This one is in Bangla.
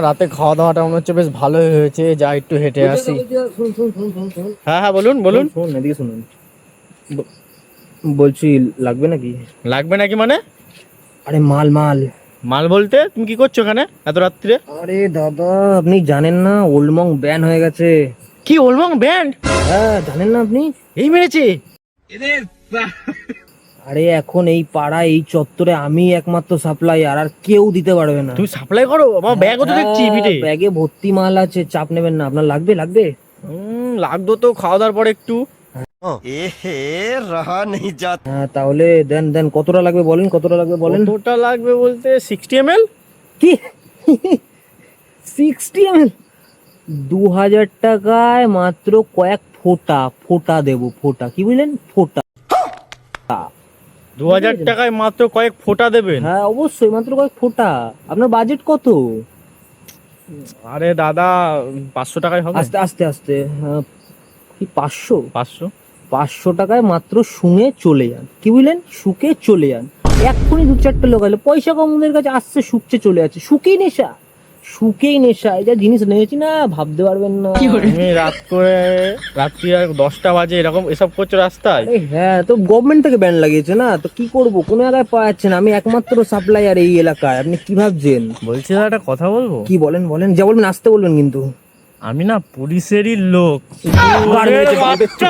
রাতে খাওয়া দাওয়াটা মনে হচ্ছে বেশ ভালোই হয়েছে, যা একটু হেঁটে আসি। হ্যাঁ হ্যাঁ বলুন বলুন। শুনুন এদিকে শুনুন, বলছি লাগবে নাকি? লাগবে নাকি মানে? আরে মাল মাল। মাল বলতে তুমি কি করছো এখানে এত রাত্রে? আরে দাদা আপনি জানেন না ওল্ডমং ব্যান হয়ে গেছে। কি ওলমং ব্যান্ড? হ্যাঁ জানেন না আপনি? এই মেরেছে? আরে এখন এই পাড়ায় এই চত্বরে আমি একমাত্র সাপ্লাইয়ার, আর কেউ দিতে পারবে না। তুমি সাপ্লাই করো? আমার ব্যাগও তো দেখছি পিঠে। ব্যাগে ভর্তি মাল আছে, চাপ নেবেন না। আপনার লাগবে লাগবে? লাগতো তো খাওয়া দাওয়ার পর একটু। হ্যাঁ তাহলে দেন দেন, কতটা লাগবে বলেন, কতটা লাগবে বলেন। কতটা লাগবে বলতে 60 ml। কি 60 ml? 2000 টাকায় মাত্র কয়েক ফোঁটা ফোঁটা দেবো, ফোঁটা। কি বুঝলেন? ফোঁটা। 2000 টাকায় মাত্র কয়েক ফোঁটা দেবেন? হ্যাঁ অবশ্যই, মাত্র কয়েক ফোঁটা। আপনার বাজেট কত? আরে দাদা 500 টাকায় হবে? আস্তে আস্তে আস্তে, কি 500? 500? 500 টাকায় মাত্র শুঙে চলে যান। কি বুঝলেন? শুকে চলে যান। এক্ষুনি 2-4টে লোক এলো, পয়সা কম ওদের কাছে, আসছে শুকছে চলে যাচ্ছে। শুকেই নেশা, শুকেই নেশা। এই যা জিনিস নিয়েছি না ভাবতে পারবেন না। তুমি রাত্রি আর 10টা বাজে এরকম এসব করছো রাস্তায়? আরে হ্যাঁ, তো গভর্নমেন্ট থেকে ব্যান লাগিয়েছে না, তো কি করব, কোনো জায়গায় পাওয়া যাচ্ছে না। আমি একমাত্র সাপ্লাইয়ার এই এলাকায়। আপনি কি ভাবছেন? বলছি দাদা একটা কথা বলবো? কি বলেন বলেন, যা বলবেন আসতে বলবেন কিন্তু। আমি না পুলিশেরই লোক। বাড় মেরেছে, বাড় মেরেছে।